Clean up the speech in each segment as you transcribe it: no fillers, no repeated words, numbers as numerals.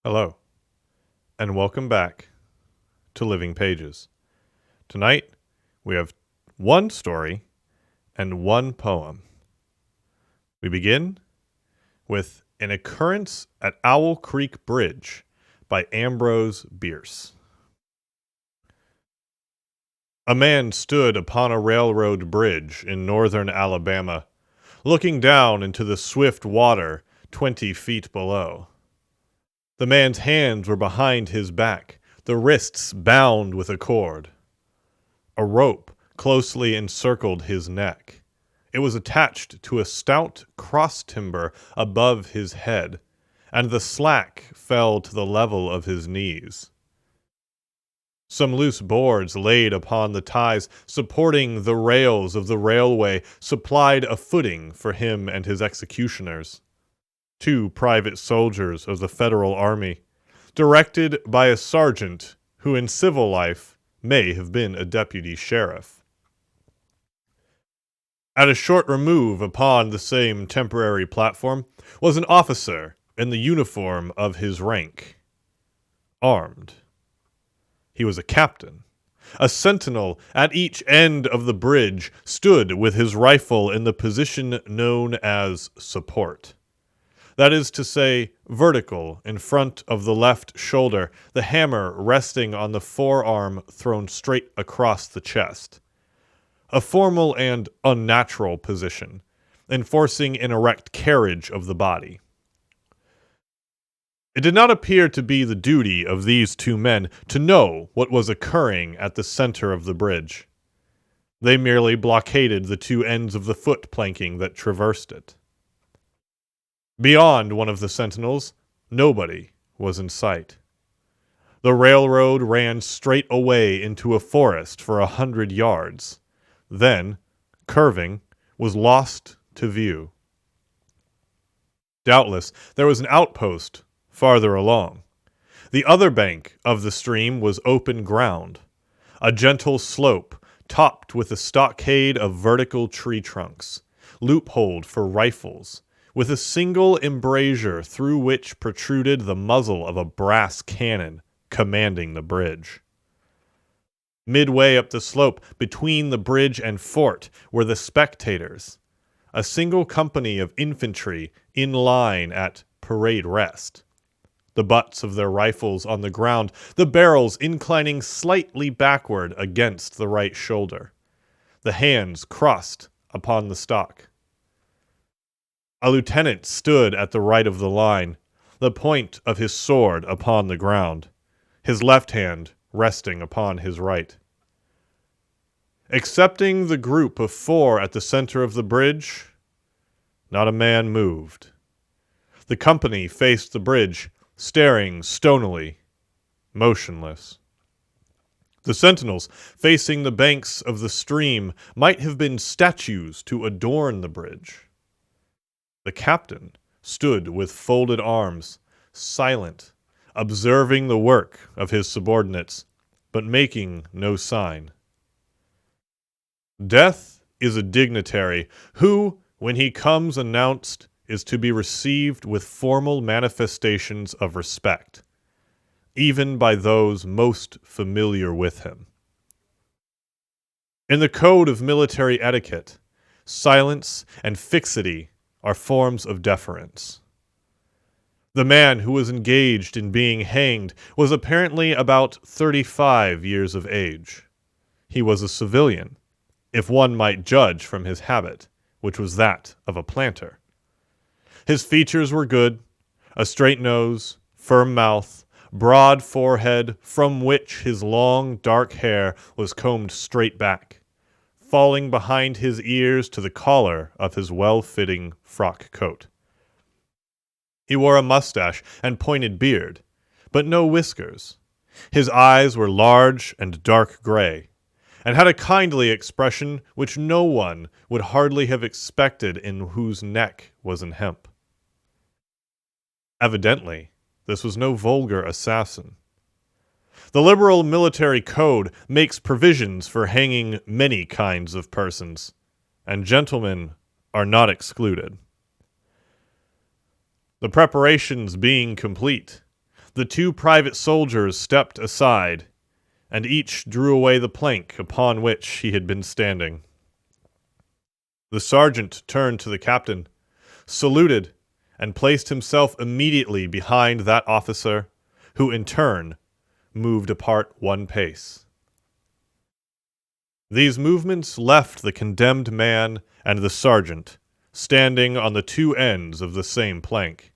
Hello, and welcome back to Living Pages. Tonight, we have one story and one poem. We begin with An Occurrence at Owl Creek Bridge by Ambrose Bierce. A man stood upon a railroad bridge in northern Alabama, looking down into the swift water 20 feet below. The man's hands were behind his back, the wrists bound with a cord. A rope closely encircled his neck. It was attached to a stout cross timber above his head, and the slack fell to the level of his knees. Some loose boards laid upon the ties supporting the rails of the railway supplied a footing for him and his executioners. 2 private soldiers of the Federal Army, directed by a sergeant who in civil life may have been a deputy sheriff. At a short remove upon the same temporary platform was an officer in the uniform of his rank, armed. He was a captain. A sentinel at each end of the bridge stood with his rifle in the position known as support. That is to say, vertical in front of the left shoulder, the hammer resting on the forearm thrown straight across the chest. A formal and unnatural position, enforcing an erect carriage of the body. It did not appear to be the duty of these 2 men to know what was occurring at the center of the bridge. They merely blockaded the 2 ends of the foot planking that traversed it. Beyond one of the sentinels, nobody was in sight. The railroad ran straight away into a forest for 100 yards, then, curving, was lost to view. Doubtless, there was an outpost farther along. The other bank of the stream was open ground, a gentle slope topped with a stockade of vertical tree trunks, loopholed for rifles, with a single embrasure through which protruded the muzzle of a brass cannon commanding the bridge. Midway up the slope between the bridge and fort were the spectators, a single company of infantry in line at parade rest, the butts of their rifles on the ground, the barrels inclining slightly backward against the right shoulder, the hands crossed upon the stock. A lieutenant stood at the right of the line, the point of his sword upon the ground, his left hand resting upon his right. Excepting the group of 4 at the center of the bridge, not a man moved. The company faced the bridge, staring stonily, motionless. The sentinels facing the banks of the stream might have been statues to adorn the bridge. The captain stood with folded arms, silent, observing the work of his subordinates, but making no sign. Death is a dignitary who, when he comes announced, is to be received with formal manifestations of respect, even by those most familiar with him. In the code of military etiquette, silence and fixity are forms of deference. The man who was engaged in being hanged was apparently about 35 years of age. He was a civilian, if one might judge from his habit, which was that of a planter. His features were good, a straight nose, firm mouth, broad forehead from which his long dark hair was combed straight back, falling behind his ears to the collar of his well-fitting frock coat. He wore a mustache and pointed beard, but no whiskers. His eyes were large and dark gray, and had a kindly expression which no one would hardly have expected in whose neck was an hemp. Evidently, this was no vulgar assassin. The liberal military code makes provisions for hanging many kinds of persons, and gentlemen are not excluded. The preparations being complete, The two private soldiers stepped aside, and each drew away the plank upon which he had been standing. The sergeant turned to the captain, saluted, and placed himself immediately behind that officer, who in turn moved apart one pace. These movements left the condemned man and the sergeant standing on the two ends of the same plank,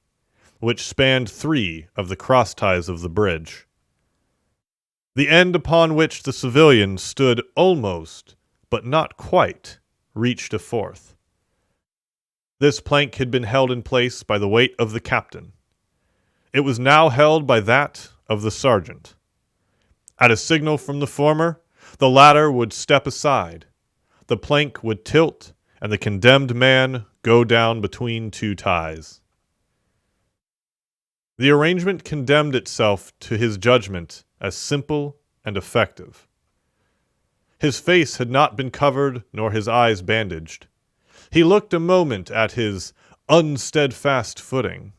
which spanned 3 of the cross ties of the bridge. The end upon which the civilian stood almost, but not quite, reached a 4th. This plank had been held in place by the weight of the captain. It was now held by that of the sergeant. At a signal from the former, the latter would step aside, the plank would tilt, and the condemned man go down between 2 ties. The arrangement condemned itself to his judgment as simple and effective. His face had not been covered nor his eyes bandaged. He looked a moment at his unsteadfast footing,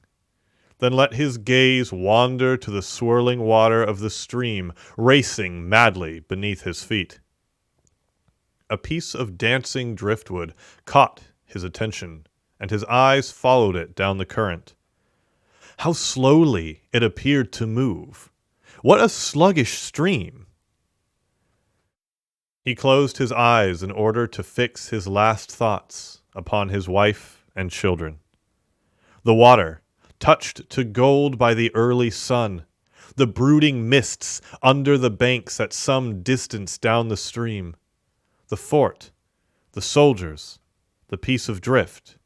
then let his gaze wander to the swirling water of the stream racing madly beneath his feet. A piece of dancing driftwood caught his attention, and his eyes followed it down the current. How slowly it appeared to move! What a sluggish stream! He closed his eyes in order to fix his last thoughts upon his wife and children. The water, touched to gold by the early sun, the brooding mists under the banks at some distance down the stream, the fort, the soldiers, the piece of drift,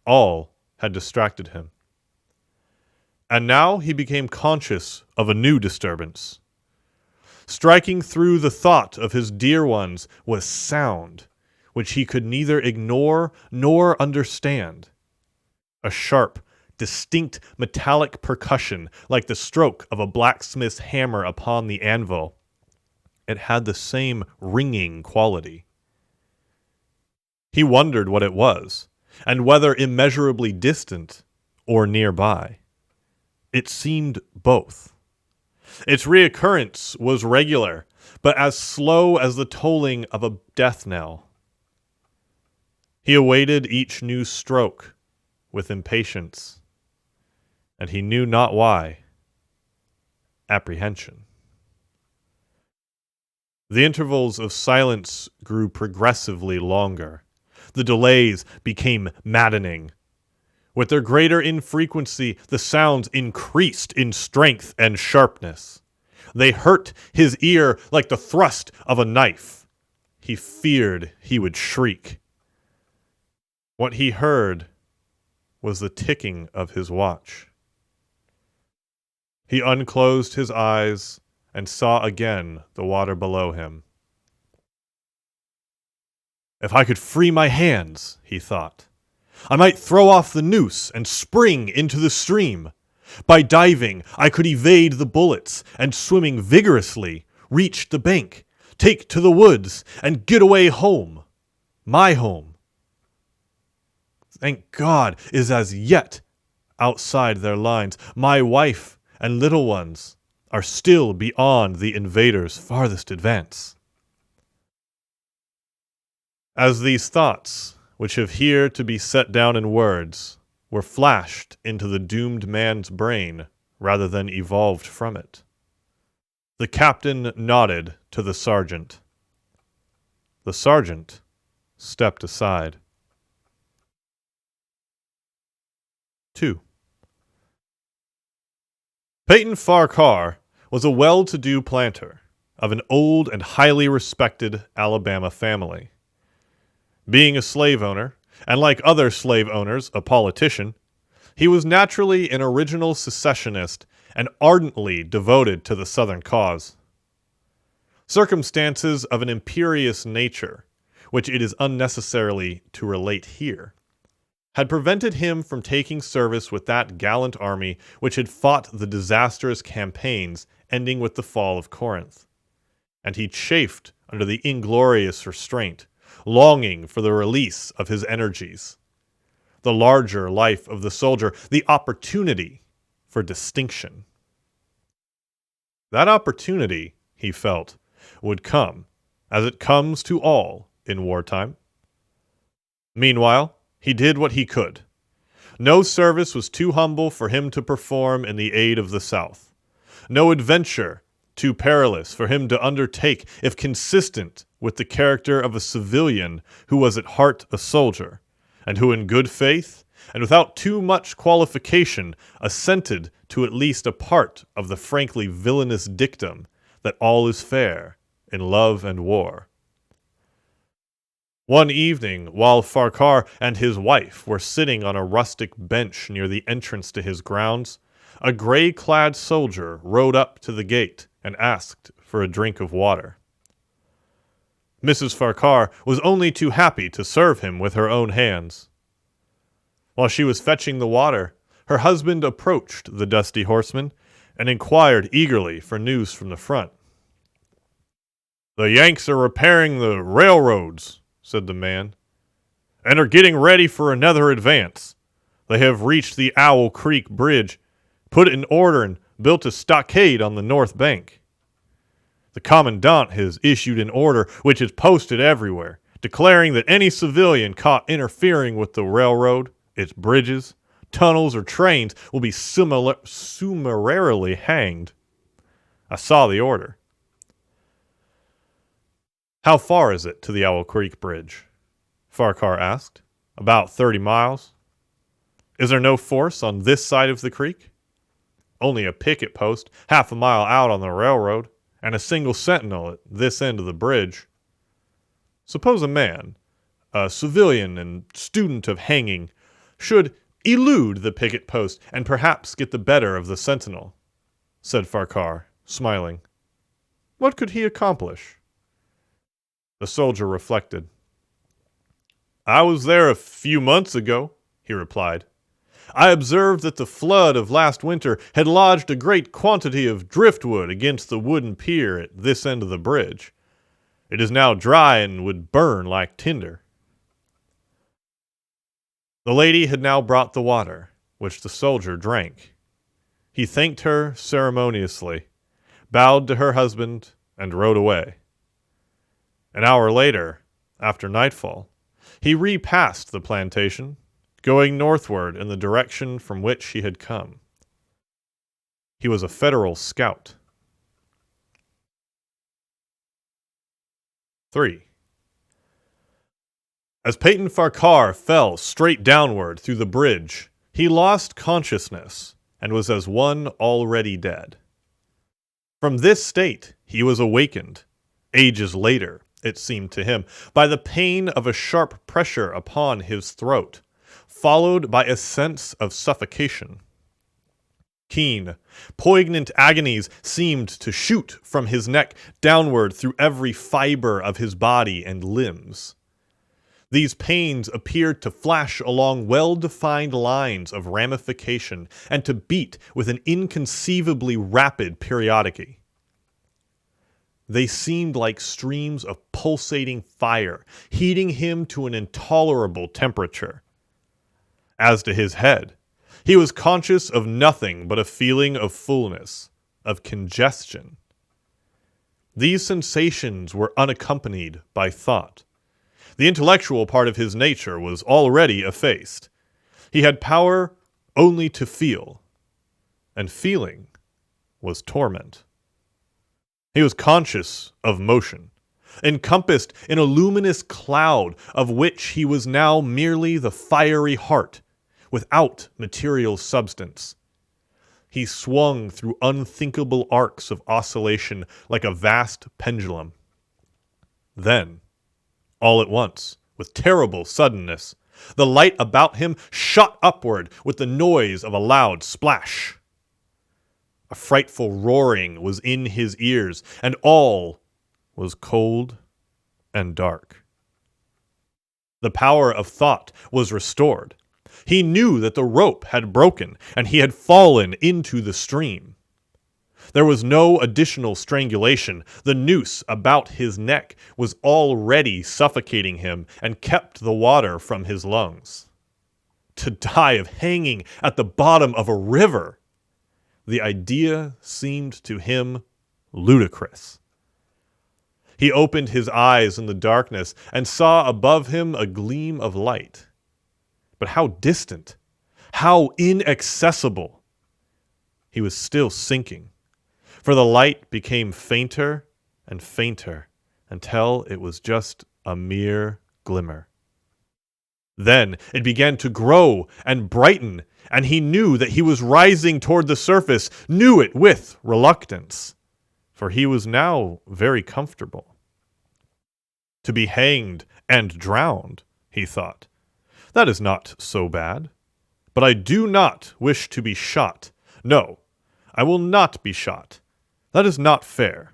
all had distracted him. And now he became conscious of a new disturbance. Striking through the thought of his dear ones was sound, which he could neither ignore nor understand. A sharp, distinct metallic percussion, like the stroke of a blacksmith's hammer upon the anvil. It had the same ringing quality. He wondered what it was, and whether immeasurably distant or nearby. It seemed both. Its reoccurrence was regular, but as slow as the tolling of a death knell. He awaited each new stroke with impatience, and he knew not why. Apprehension. The intervals of silence grew progressively longer. The delays became maddening. With their greater infrequency, the sounds increased in strength and sharpness. They hurt his ear like the thrust of a knife. He feared he would shriek. What he heard was the ticking of his watch. He unclosed his eyes and saw again the water below him. If I could free my hands, he thought, I might throw off the noose and spring into the stream. By diving, I could evade the bullets, and swimming vigorously, reach the bank, take to the woods, and get away home. My home. Thank God, is as yet outside their lines. My wife and little ones are still beyond the invaders' farthest advance. As these thoughts, which have here to be set down in words, were flashed into the doomed man's brain rather than evolved from it, the captain nodded to the sergeant. The sergeant stepped aside. 2. Peyton Farquhar was a well-to-do planter of an old and highly respected Alabama family. Being a slave owner, and like other slave owners, a politician, he was naturally an original secessionist and ardently devoted to the Southern cause. Circumstances of an imperious nature, which it is unnecessarily to relate here, had prevented him from taking service with that gallant army which had fought the disastrous campaigns ending with the fall of Corinth, and he chafed under the inglorious restraint, longing for the release of his energies, the larger life of the soldier, the opportunity for distinction. That opportunity, he felt, would come, as it comes to all in wartime. Meanwhile, he did what he could. No service was too humble for him to perform in the aid of the South. No adventure too perilous for him to undertake if consistent with the character of a civilian who was at heart a soldier, and who in good faith, and without too much qualification, assented to at least a part of the frankly villainous dictum that all is fair in love and war. One evening, while Farquhar and his wife were sitting on a rustic bench near the entrance to his grounds, a gray-clad soldier rode up to the gate and asked for a drink of water. Mrs. Farquhar was only too happy to serve him with her own hands. While she was fetching the water, her husband approached the dusty horseman and inquired eagerly for news from the front. "The Yanks are repairing the railroads," said the man, "and are getting ready for another advance. They have reached the Owl Creek Bridge, put it in order, and built a stockade on the north bank. The commandant has issued an order which is posted everywhere, declaring that any civilian caught interfering with the railroad, its bridges, tunnels, or trains will be summarily hanged." I saw the order. "How far is it to the Owl Creek Bridge?" Farquhar asked. "About 30 miles. Is there no force on this side of the creek?" "Only a picket post half a mile out on the railroad, and a single sentinel at this end of the bridge. Suppose a man, a civilian and student of hanging, should elude the picket post and perhaps get the better of the sentinel," said Farquhar, smiling. "What could he accomplish?" The soldier reflected. "I was there a few months ago," he replied. "I observed that the flood of last winter had lodged a great quantity of driftwood against the wooden pier at this end of the bridge. It is now dry and would burn like tinder." The lady had now brought the water, which the soldier drank. He thanked her ceremoniously, bowed to her husband, and rode away. An hour later, after nightfall, he repassed the plantation, going northward in the direction from which he had come. He was a Federal scout. 3. As Peyton Farquhar fell straight downward through the bridge, he lost consciousness and was as one already dead. From this state he was awakened, ages later, it seemed to him, by the pain of a sharp pressure upon his throat, followed by a sense of suffocation. Keen, poignant agonies seemed to shoot from his neck downward through every fiber of his body and limbs. These pains appeared to flash along well-defined lines of ramification and to beat with an inconceivably rapid periodicity. They seemed like streams of pulsating fire, heating him to an intolerable temperature. As to his head, he was conscious of nothing but a feeling of fullness, of congestion. These sensations were unaccompanied by thought. The intellectual part of his nature was already effaced. He had power only to feel, and feeling was torment. He was conscious of motion, encompassed in a luminous cloud of which he was now merely the fiery heart, without material substance. He swung through unthinkable arcs of oscillation like a vast pendulum. Then, all at once, with terrible suddenness, the light about him shot upward with the noise of a loud splash. A frightful roaring was in his ears, and all was cold and dark. The power of thought was restored. He knew that the rope had broken, and he had fallen into the stream. There was no additional strangulation. The noose about his neck was already suffocating him and kept the water from his lungs. To die of hanging at the bottom of a river! The idea seemed to him ludicrous. He opened his eyes in the darkness and saw above him a gleam of light. But how distant, how inaccessible! He was still sinking, for the light became fainter and fainter until it was just a mere glimmer. Then it began to grow and brighten, and he knew that he was rising toward the surface, knew it with reluctance, for he was now very comfortable. To be hanged and drowned, he thought, that is not so bad. But I do not wish to be shot. No, I will not be shot. That is not fair.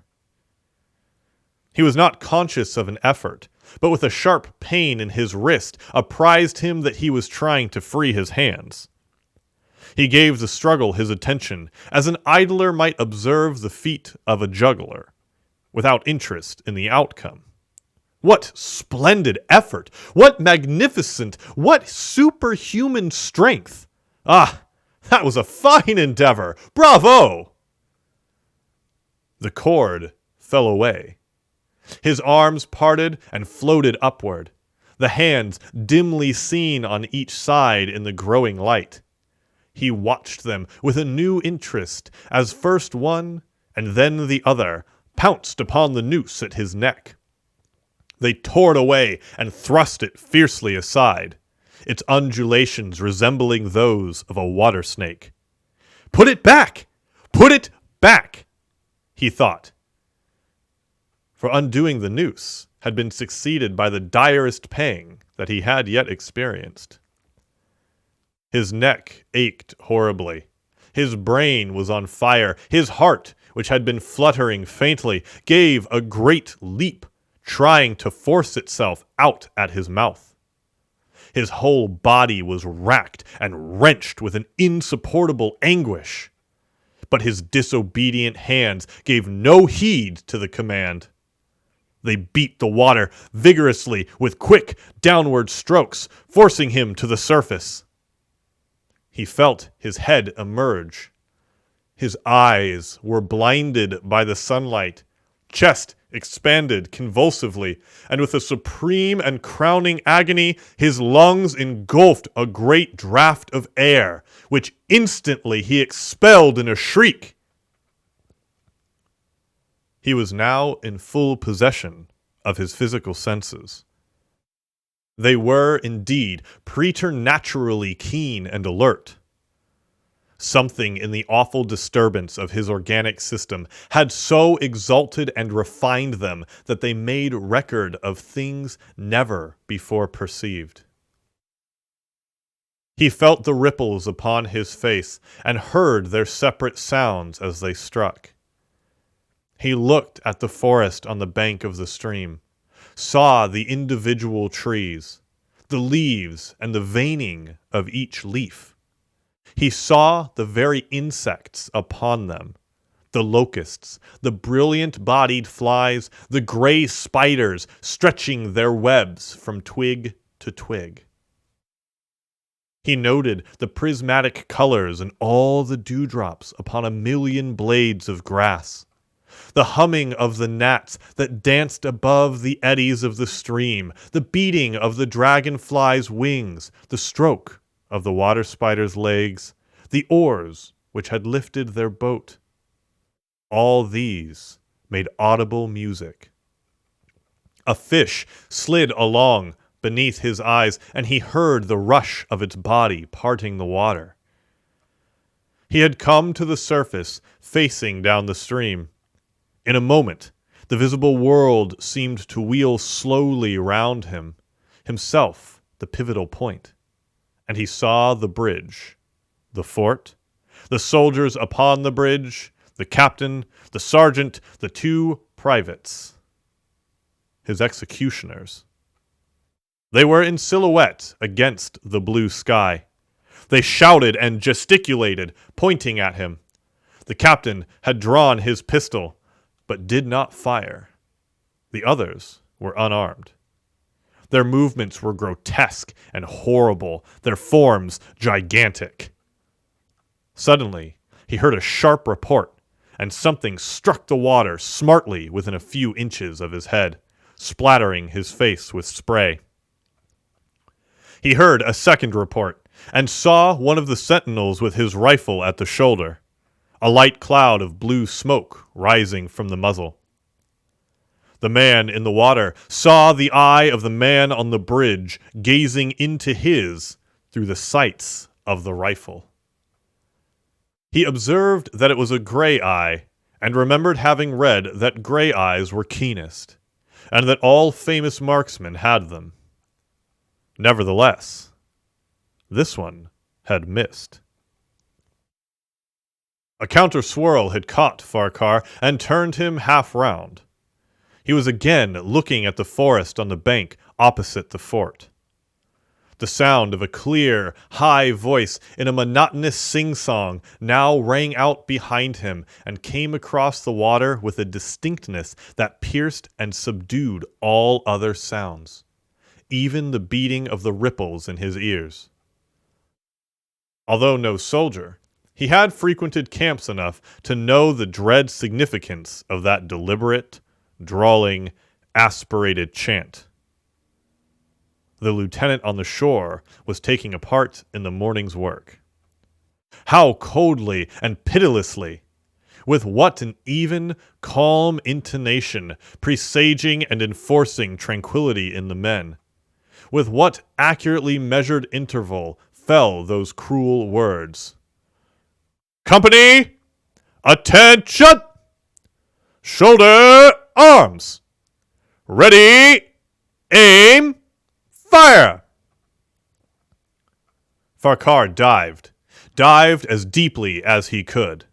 He was not conscious of an effort, but with a sharp pain in his wrist apprised him that he was trying to free his hands. He gave the struggle his attention, as an idler might observe the feat of a juggler, without interest in the outcome. What splendid effort! What magnificent, what superhuman strength! Ah, that was a fine endeavor! Bravo! The cord fell away. His arms parted and floated upward, the hands dimly seen on each side in the growing light. He watched them with a new interest as first one and then the other pounced upon the noose at his neck. They tore it away and thrust it fiercely aside, its undulations resembling those of a water snake. "Put it back! Put it back!" he thought. For undoing the noose had been succeeded by the direst pang that he had yet experienced. His neck ached horribly. His brain was on fire. His heart, which had been fluttering faintly, gave a great leap, trying to force itself out at his mouth. His whole body was racked and wrenched with an insupportable anguish. But his disobedient hands gave no heed to the command. They beat the water vigorously with quick downward strokes, forcing him to the surface. He felt his head emerge. His eyes were blinded by the sunlight, chest expanded convulsively, and with a supreme and crowning agony, his lungs engulfed a great draught of air, which instantly he expelled in a shriek. He was now in full possession of his physical senses. They were, indeed, preternaturally keen and alert. Something in the awful disturbance of his organic system had so exalted and refined them that they made record of things never before perceived. He felt the ripples upon his face and heard their separate sounds as they struck. He looked at the forest on the bank of the stream, saw the individual trees, the leaves and the veining of each leaf. He saw the very insects upon them, the locusts, the brilliant-bodied flies, the gray spiders stretching their webs from twig to twig. He noted the prismatic colors in all the dewdrops upon a million blades of grass, the humming of the gnats that danced above the eddies of the stream, the beating of the dragonfly's wings, the stroke of the water spider's legs, the oars which had lifted their boat. All these made audible music. A fish slid along beneath his eyes, and he heard the rush of its body parting the water. He had come to the surface, facing down the stream. In a moment, the visible world seemed to wheel slowly round him, himself the pivotal point, and he saw the bridge, the fort, the soldiers upon the bridge, the captain, the sergeant, the two privates, his executioners. They were in silhouette against the blue sky. They shouted and gesticulated, pointing at him. The captain had drawn his pistol, but did not fire. The others were unarmed. Their movements were grotesque and horrible, their forms gigantic. Suddenly, he heard a sharp report, and something struck the water smartly within a few inches of his head, splattering his face with spray. He heard a second report, and saw one of the sentinels with his rifle at the shoulder, a light cloud of blue smoke rising from the muzzle. The man in the water saw the eye of the man on the bridge gazing into his through the sights of the rifle. He observed that it was a gray eye, and remembered having read that gray eyes were keenest, and that all famous marksmen had them. Nevertheless, this one had missed. A counter-swirl had caught Farquhar and turned him half round. He was again looking at the forest on the bank opposite the fort. The sound of a clear, high voice in a monotonous sing-song now rang out behind him and came across the water with a distinctness that pierced and subdued all other sounds, even the beating of the ripples in his ears. Although no soldier, he had frequented camps enough to know the dread significance of that deliberate, drawling, aspirated chant. The lieutenant on the shore was taking a part in the morning's work. How coldly and pitilessly! With what an even, calm intonation, presaging and enforcing tranquility in the men! With what accurately measured interval fell those cruel words! Company! Attention! Shoulder arms! Ready! Aim! Fire! Farquhar dived as deeply as he could.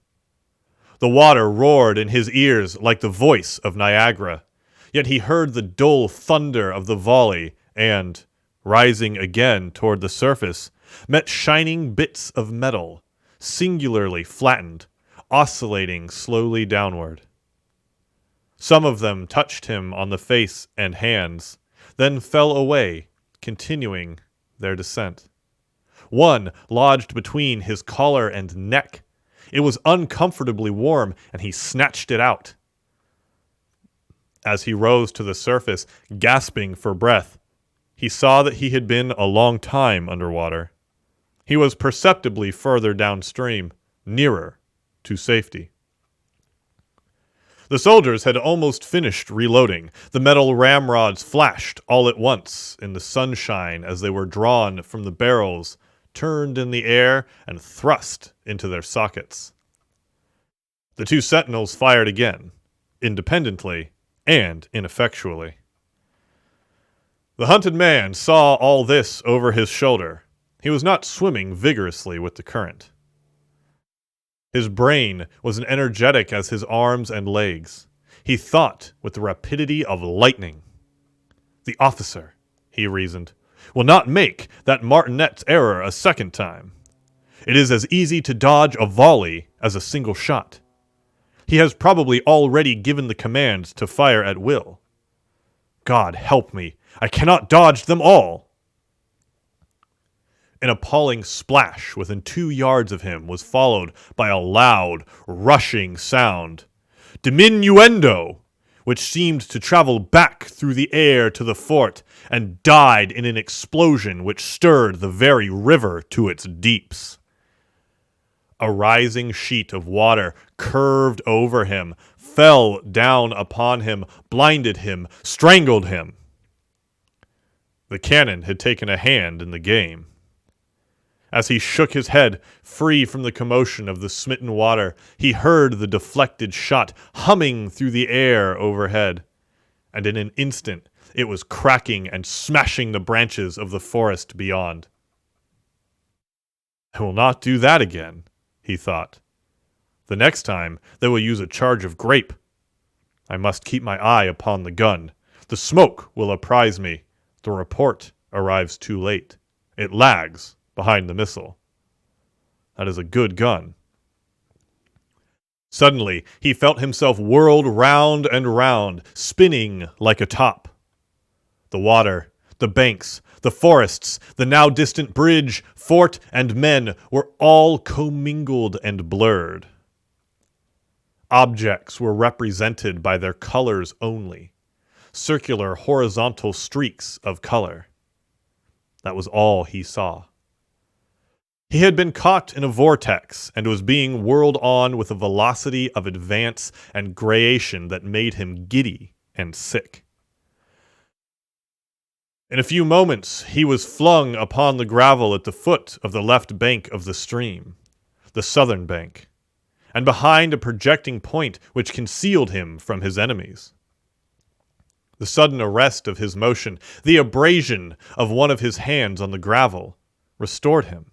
The water roared in his ears like the voice of Niagara, yet he heard the dull thunder of the volley and, rising again toward the surface, met shining bits of metal, singularly flattened, oscillating slowly downward. Some of them touched him on the face and hands, then fell away, continuing their descent. One lodged between his collar and neck. It was uncomfortably warm, and he snatched it out. As he rose to the surface, gasping for breath, he saw that he had been a long time underwater. He was perceptibly further downstream, nearer to safety. The soldiers had almost finished reloading. The metal ramrods flashed all at once in the sunshine as they were drawn from the barrels, turned in the air, and thrust into their sockets. The two sentinels fired again, independently and ineffectually. The hunted man saw all this over his shoulder. He was not swimming vigorously with the current. His brain was as energetic as his arms and legs. He thought with the rapidity of lightning. The officer, he reasoned, will not make that martinet's error a second time. It is as easy to dodge a volley as a single shot. He has probably already given the command to fire at will. God help me, I cannot dodge them all! An appalling splash within 2 yards of him was followed by a loud, rushing sound, diminuendo, which seemed to travel back through the air to the fort and died in an explosion which stirred the very river to its deeps. A rising sheet of water curved over him, fell down upon him, blinded him, strangled him. The cannon had taken a hand in the game. As he shook his head, free from the commotion of the smitten water, he heard the deflected shot humming through the air overhead, and in an instant it was cracking and smashing the branches of the forest beyond. I will not do that again, he thought. The next time they will use a charge of grape. I must keep my eye upon the gun. The smoke will apprise me. The report arrives too late. It lags behind the missile. That is a good gun. Suddenly, he felt himself whirled round and round, spinning like a top. The water, the banks, the forests, the now distant bridge, fort, and men were all commingled and blurred. Objects were represented by their colors only, circular horizontal streaks of color. That was all he saw. He had been caught in a vortex and was being whirled on with a velocity of advance and gradation that made him giddy and sick. In a few moments, he was flung upon the gravel at the foot of the left bank of the stream, the southern bank, and behind a projecting point which concealed him from his enemies. The sudden arrest of his motion, the abrasion of one of his hands on the gravel, restored him,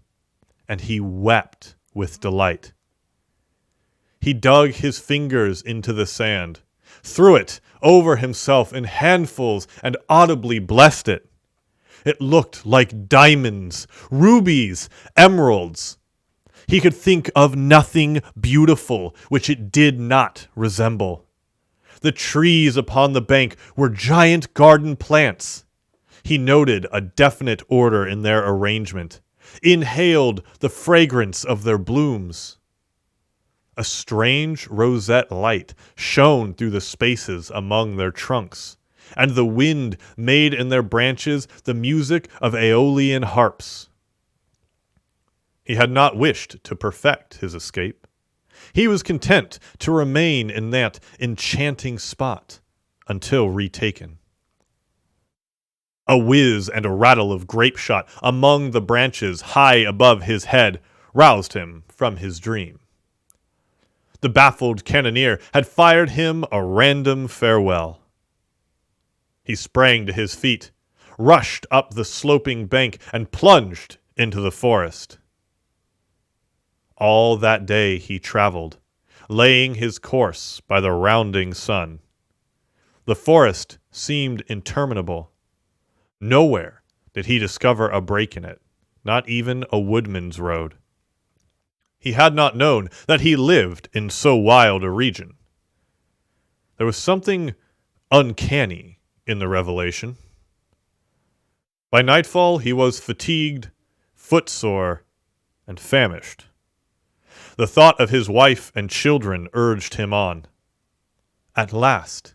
and he wept with delight. He dug his fingers into the sand, threw it over himself in handfuls, and audibly blessed it. It looked like diamonds, rubies, emeralds. He could think of nothing beautiful which it did not resemble. The trees upon the bank were giant garden plants. He noted a definite order in their arrangement, inhaled the fragrance of their blooms. A strange roseate light shone through the spaces among their trunks, and the wind made in their branches the music of Aeolian harps. He had not wished to perfect his escape. He was content to remain in that enchanting spot until retaken. A whiz and a rattle of grape shot among the branches high above his head roused him from his dream. The baffled cannoneer had fired him a random farewell. He sprang to his feet, rushed up the sloping bank, and plunged into the forest. All that day he traveled, laying his course by the rounding sun. The forest seemed interminable. Nowhere did he discover a break in it, not even a woodman's road. He had not known that he lived in so wild a region. There was something uncanny in the revelation. By nightfall he was fatigued, footsore, and famished. The thought of his wife and children urged him on. At last,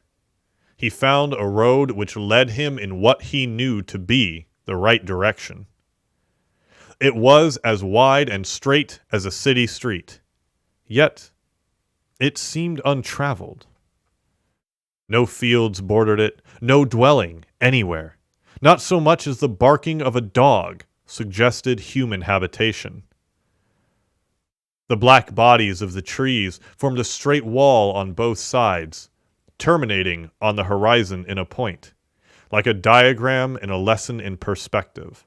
he found a road which led him in what he knew to be the right direction. It was as wide and straight as a city street, yet it seemed untraveled. No fields bordered it, no dwelling anywhere. Not so much as the barking of a dog suggested human habitation. The black bodies of the trees formed a straight wall on both sides, terminating on the horizon in a point, like a diagram in a lesson in perspective.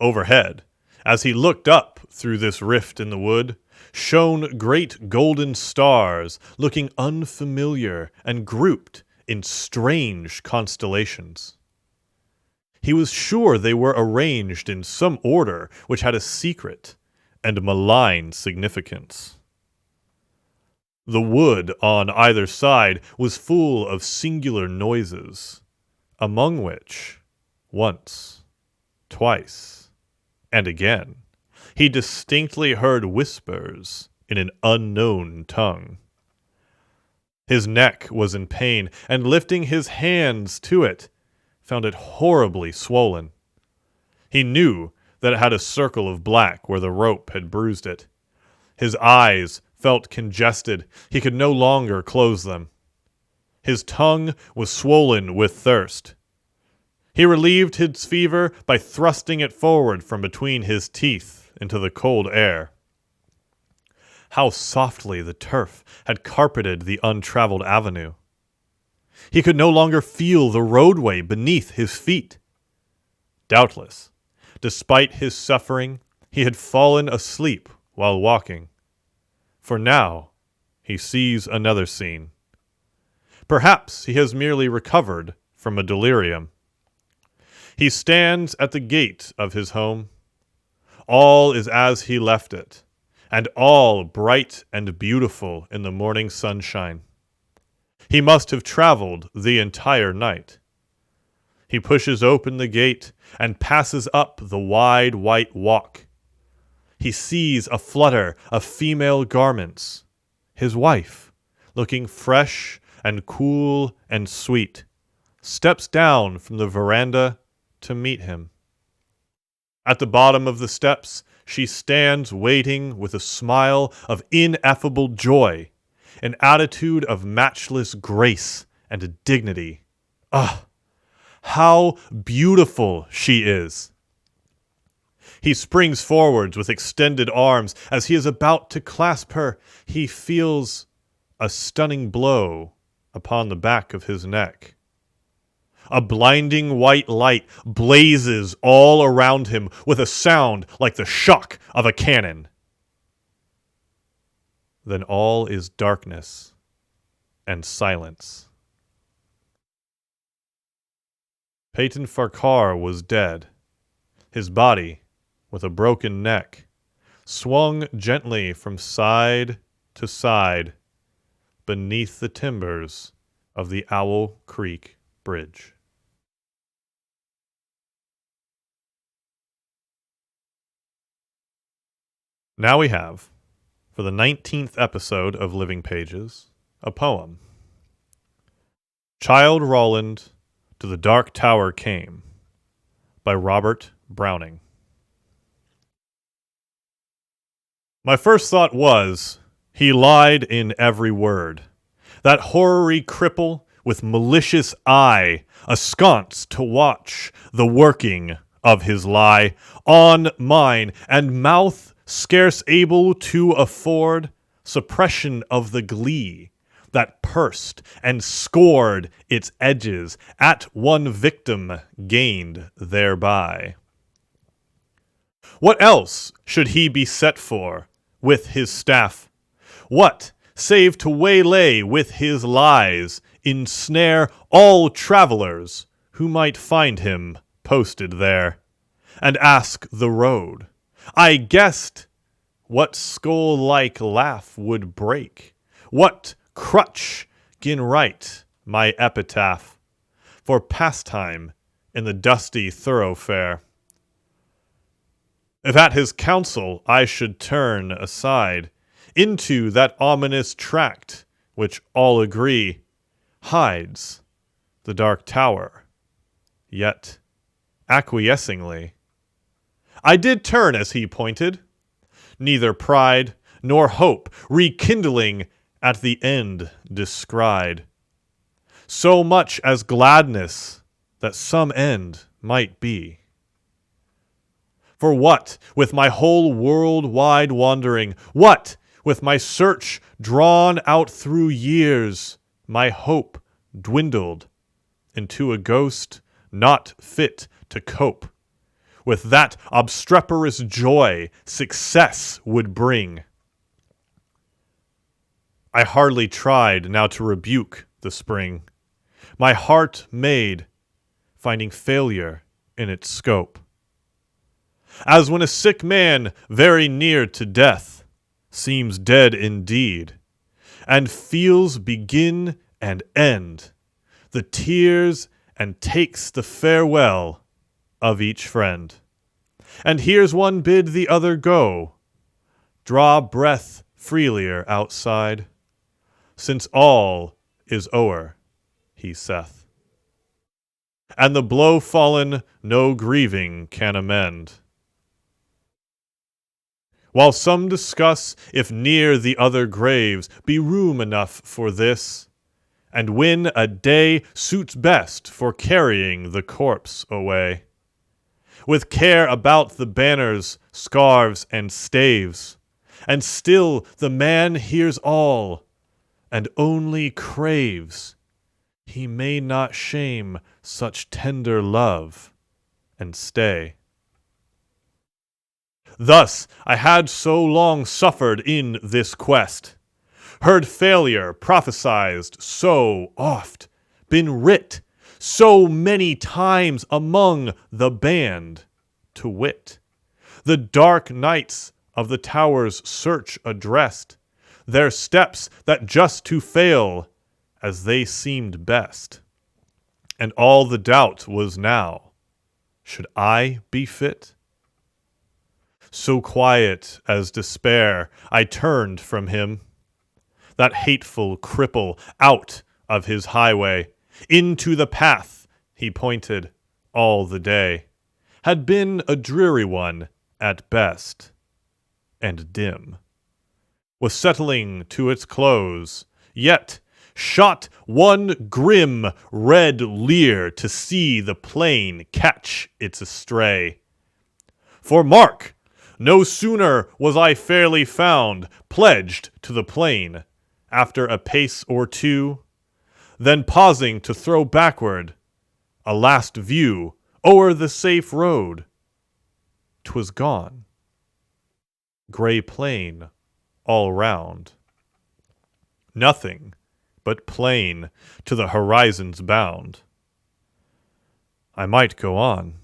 Overhead, as he looked up through this rift in the wood, shone great golden stars looking unfamiliar and grouped in strange constellations. He was sure they were arranged in some order which had a secret and malign significance. The wood on either side was full of singular noises, among which, once, twice, and again, he distinctly heard whispers in an unknown tongue. His neck was in pain, and lifting his hands to it, found it horribly swollen. He knew that it had a circle of black where the rope had bruised it. His eyes felt congested. He could no longer close them. His tongue was swollen with thirst. He relieved his fever by thrusting it forward from between his teeth into the cold air. How softly the turf had carpeted the untraveled avenue. He could no longer feel the roadway beneath his feet. Doubtless, despite his suffering, he had fallen asleep while walking. For now, he sees another scene. Perhaps he has merely recovered from a delirium. He stands at the gate of his home. All is as he left it, and all bright and beautiful in the morning sunshine. He must have traveled the entire night. He pushes open the gate and passes up the wide white walk. He sees a flutter of female garments, his wife, looking fresh and cool and sweet, steps down from the veranda to meet him. At the bottom of the steps, she stands waiting with a smile of ineffable joy, an attitude of matchless grace and dignity. Ah, how beautiful she is! He springs forwards with extended arms. As he is about to clasp her, he feels a stunning blow upon the back of his neck. A blinding white light blazes all around him with a sound like the shock of a cannon. Then all is darkness and silence. Peyton Farquhar was dead. His body, with a broken neck, swung gently from side to side beneath the timbers of the Owl Creek Bridge. Now we have, for the 19th episode of Living Pages, a poem. Childe Roland, To the Dark Tower Came, by Robert Browning. My first thought was, he lied in every word. That hoary cripple with malicious eye, askance to watch the working of his lie, on mine, and mouth scarce able to afford suppression of the glee that pursed and scored its edges at one victim gained thereby. What else should he be set for with his staff? What, save to waylay with his lies, ensnare all travelers who might find him posted there, and ask the road? I guessed what skull-like laugh would break, what crutch gin write my epitaph, for pastime in the dusty thoroughfare. If at his counsel I should turn aside into that ominous tract which all agree hides the dark tower, yet acquiescingly I did turn as he pointed, neither pride nor hope rekindling at the end descried, so much as gladness that some end might be. For what with my whole world-wide wandering, what with my search drawn out through years, my hope dwindled into a ghost not fit to cope with that obstreperous joy success would bring. I hardly tried now to rebuke the spring, my heart made, finding failure in its scope. As when a sick man very near to death seems dead indeed, and feels begin and end the tears and takes the farewell of each friend, and hears one bid the other go, draw breath freelier outside, since all is o'er, he saith, and the blow fallen no grieving can amend. While some discuss if near the other graves be room enough for this, and when a day suits best for carrying the corpse away, with care about the banners, scarves, and staves, and still the man hears all, and only craves he may not shame such tender love, and stay. Thus I had so long suffered in this quest, heard failure prophesied so oft, been writ so many times among the band, to wit, the dark nights of the tower's search addressed, their steps that just to fail as they seemed best. And all the doubt was now, should I be fit? So quiet as despair I turned from him, that hateful cripple, out of his highway, into the path he pointed all the day, had been a dreary one at best, and dim, was settling to its close, yet shot one grim red leer to see the plain catch its estray. For mark, no sooner was I fairly found, pledged to the plain, after a pace or two, than pausing to throw backward a last view o'er the safe road, 'twas gone. Grey plain all round. Nothing but plain to the horizon's bound. I might go on,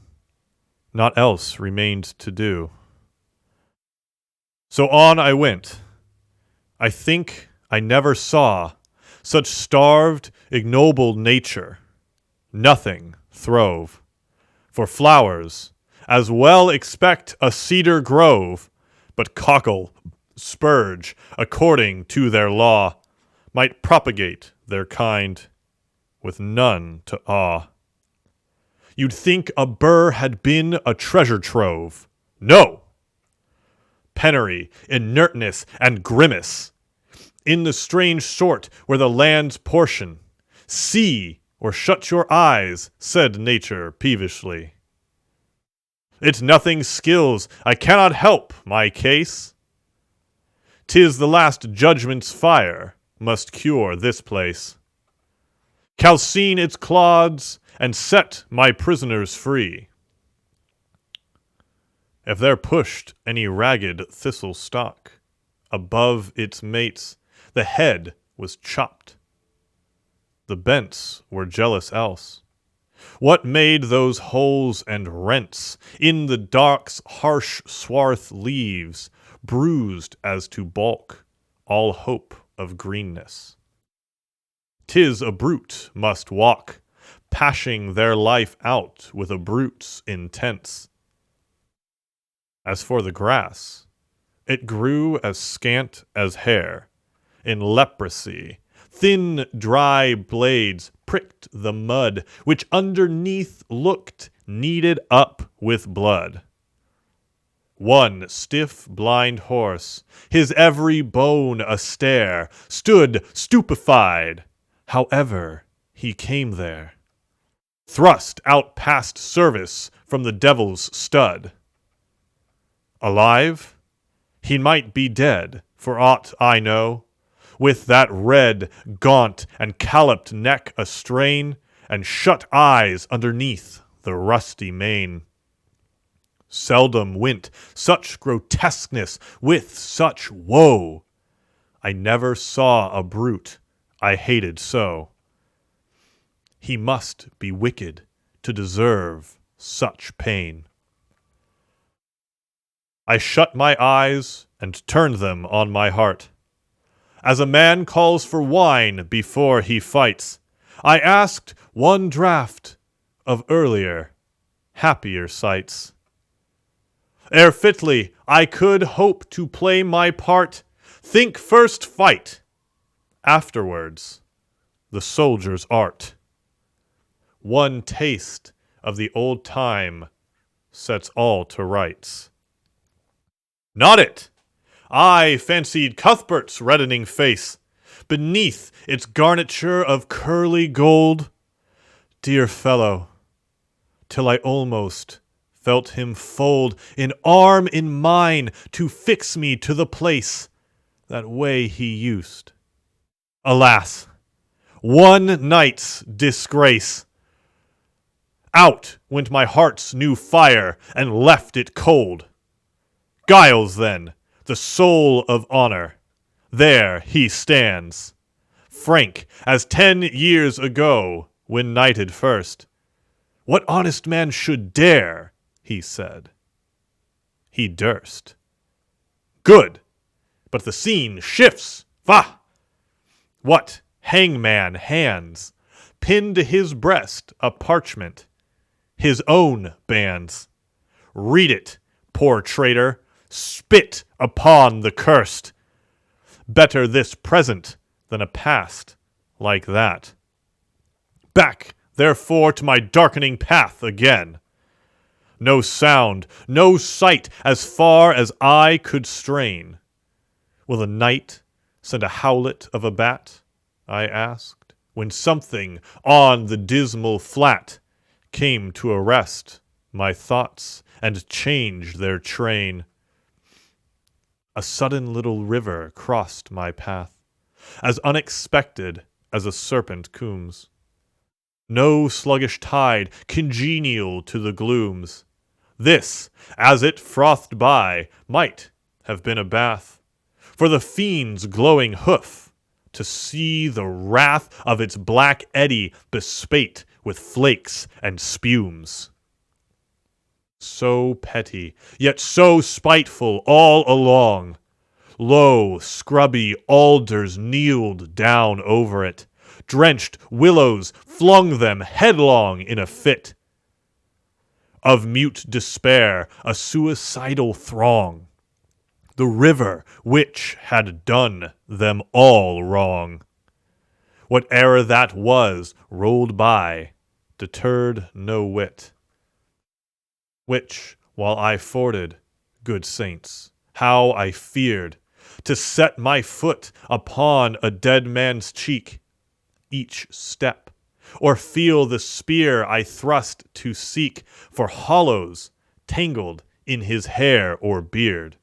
naught else remained to do. So on I went. I think I never saw such starved, ignoble nature. Nothing throve. For flowers, as well expect a cedar grove, but cockle, spurge, according to their law, might propagate their kind, with none to awe. You'd think a burr had been a treasure trove. No! Penury, inertness, and grimace, in the strange sort where the land's portion. See, or shut your eyes, said nature peevishly. It's nothing skills, I cannot help my case. 'Tis the last judgment's fire must cure this place. Calcine its clods, and set my prisoners free. If there pushed any ragged thistle stalk above its mates, the head was chopped. The bents were jealous else. What made those holes and rents in the dark's harsh swarth leaves, bruised as to balk all hope of greenness? 'Tis a brute must walk, pashing their life out with a brute's intents. As for the grass, it grew as scant as hair. In leprosy, thin, dry blades pricked the mud, which underneath looked kneaded up with blood. One stiff, blind horse, his every bone a stare, stood stupefied, however he came there. Thrust out past service from the devil's stud. Alive? He might be dead, for aught I know, with that red, gaunt, and calloped neck a-strain, and shut eyes underneath the rusty mane. Seldom went such grotesqueness with such woe. I never saw a brute I hated so. He must be wicked to deserve such pain. I shut my eyes and turned them on my heart. As a man calls for wine before he fights, I asked one draught of earlier, happier sights. Ere fitly I could hope to play my part, think first fight, afterwards the soldier's art. One taste of the old time sets all to rights. Not it! I fancied Cuthbert's reddening face, beneath its garniture of curly gold. Dear fellow, till I almost felt him fold an arm in mine to fix me to the place, that way he used. Alas, one night's disgrace! Out went my heart's new fire and left it cold. Giles, then, the soul of honor, there he stands, frank as 10 years ago when knighted first. What honest man should dare, he said. He durst. Good, but the scene shifts, va! What hangman hands, pinned to his breast a parchment, his own bands. Read it, poor traitor, spit upon the cursed. Better this present than a past like that. Back, therefore, to my darkening path again. No sound, no sight, as far as eye could strain. Will the night send a howlet of a bat? I asked, when something on the dismal flat came to arrest my thoughts and change their train. A sudden little river crossed my path, as unexpected as a serpent combs. No sluggish tide congenial to the glooms. This, as it frothed by, might have been a bath for the fiend's glowing hoof, to see the wrath of its black eddy bespate with flakes and spumes. So petty, yet so spiteful all along. Low, scrubby alders kneeled down over it. Drenched willows flung them headlong in a fit of mute despair, a suicidal throng. The river which had done them all wrong. Whate'er that was rolled by, deterred no whit. Which, while I forded, good saints, how I feared to set my foot upon a dead man's cheek, each step, or feel the spear I thrust to seek for hollows tangled in his hair or beard.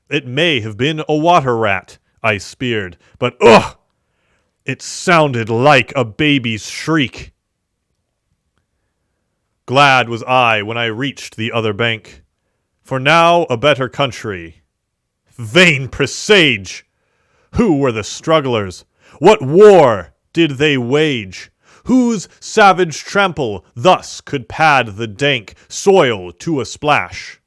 It may have been a water rat I speared, but ugh! It sounded like a baby's shriek. Glad was I when I reached the other bank, for now a better country. Vain presage! Who were the strugglers? What war did they wage? Whose savage trample thus could pad the dank soil to a splash?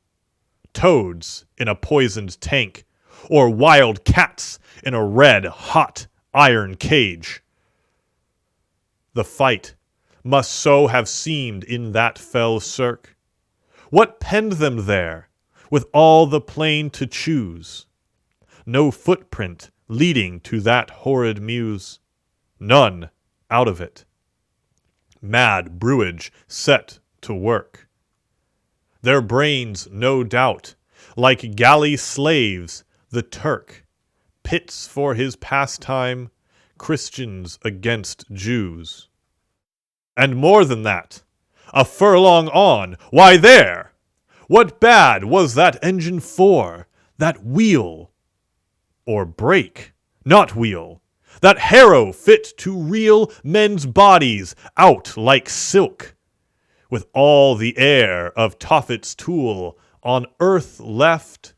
Toads in a poisoned tank, or wild cats in a red-hot iron cage. The fight must so have seemed in that fell cirque. What penned them there, with all the plain to choose? No footprint leading to that horrid muse. None out of it. Mad brewage set to work. Their brains, no doubt, like galley slaves, the Turk pits for his pastime Christians against Jews. And more than that, a furlong on, why there! What bad was that engine for, that wheel, or brake, not wheel, that harrow fit to reel men's bodies out like silk, with all the air of Tophet's tool on earth left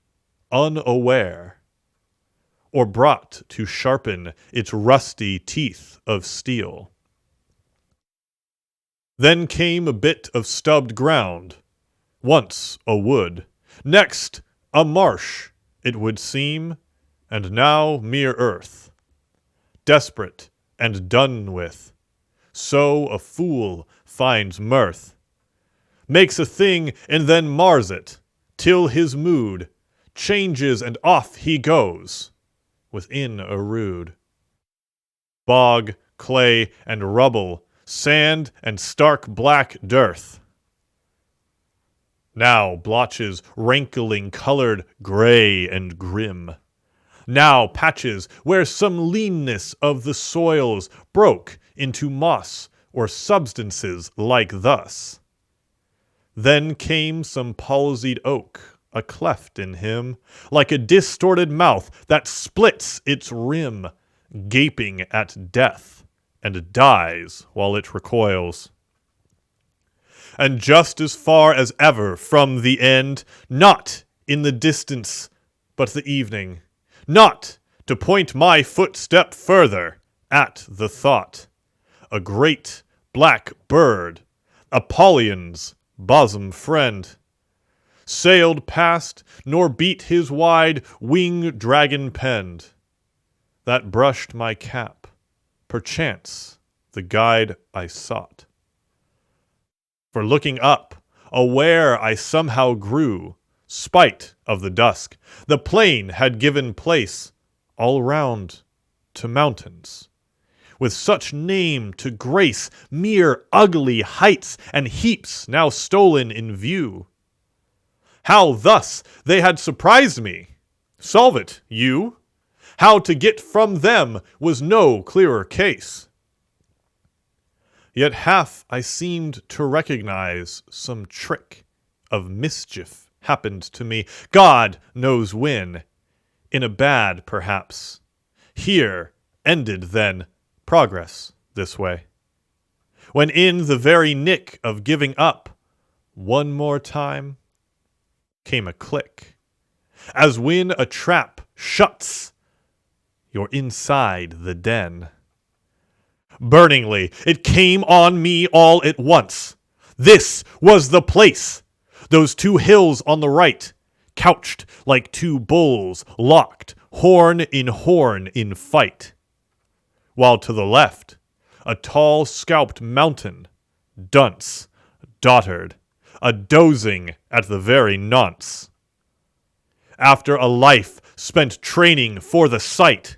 unaware, or brought to sharpen its rusty teeth of steel. Then came a bit of stubbed ground, once a wood, next a marsh, it would seem, and now mere earth. Desperate and done with, so a fool finds mirth. Makes a thing and then mars it, till his mood changes and off he goes, within a rood. Bog, clay, and rubble, sand and stark black dearth. Now blotches rankling colored gray and grim. Now patches where some leanness of the soils broke into moss or substances like thus. Then came some palsied oak, a cleft in him, like a distorted mouth that splits its rim, gaping at death, and dies while it recoils. And just as far as ever from the end, not in the distance, but the evening, not to point my footstep further at the thought, a great black bird, Apollyon's bosom friend, sailed past, nor beat his wide wing dragon penned, that brushed my cap, perchance the guide I sought. For looking up, aware I somehow grew, spite of the dusk, the plain had given place all round to mountains, with such name to grace mere ugly heights and heaps now stolen in view. How thus they had surprised me, solve it, you. How to get from them was no clearer case. Yet half I seemed to recognize some trick of mischief happened to me, God knows when, in a bad perhaps. Here ended then progress this way, when in the very nick of giving up one more time came a click, as when a trap shuts, you're inside the den. Burningly, it came on me all at once. This was the place. Those two hills on the right, couched like two bulls, locked, horn in fight. While to the left, a tall scalped mountain, dunce, dotard, a dozing at the very nonce. After a life spent training for the sight,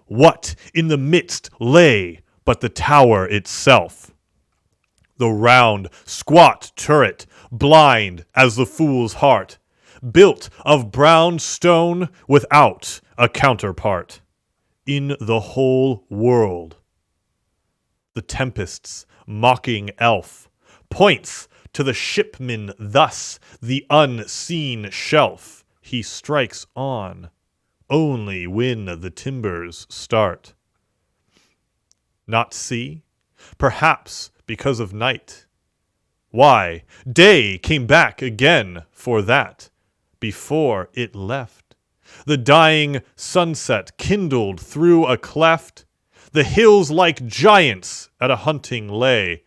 what in the midst lay but the tower itself? The round, squat turret, blind as the fool's heart, built of brown stone without a counterpart in the whole world. The tempest's mocking elf points to the shipman thus, the unseen shelf he strikes on only when the timbers start. Not see? Perhaps because of night. Why, day came back again for that, before it left. The dying sunset kindled through a cleft. The hills like giants at a hunting lay,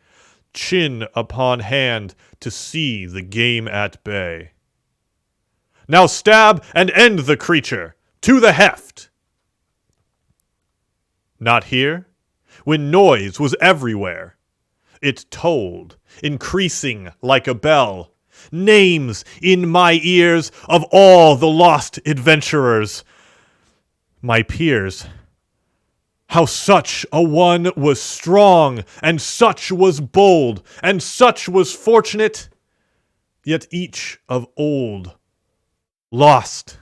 chin upon hand to see the game at bay. Now stab and end the creature, to the heft! Not here, when noise was everywhere. It tolled, increasing like a bell, names in my ears of all the lost adventurers, my peers. How such a one was strong, and such was bold, and such was fortunate, yet each of old. Lost,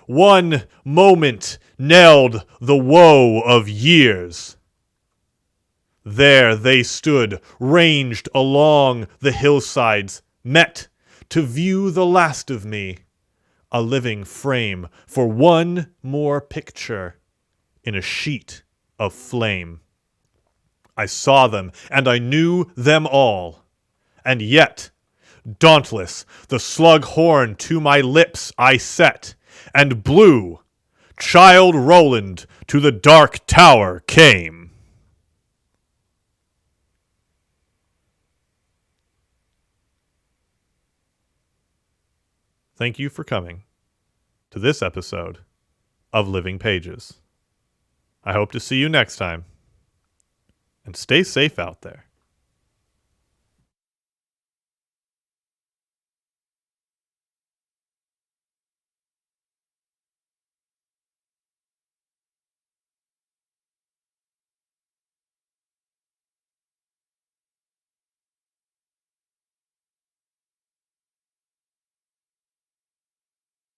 one moment knelled the woe of years. There they stood, ranged along the hillsides, met to view the last of me, a living frame for one more picture in a sheet of flame. I saw them, and I knew them all, and yet, dauntless, the slug horn to my lips I set, and blew. Childe Roland to the dark tower came. Thank you for coming to this episode of Living Pages. I hope to see you next time, and stay safe out there.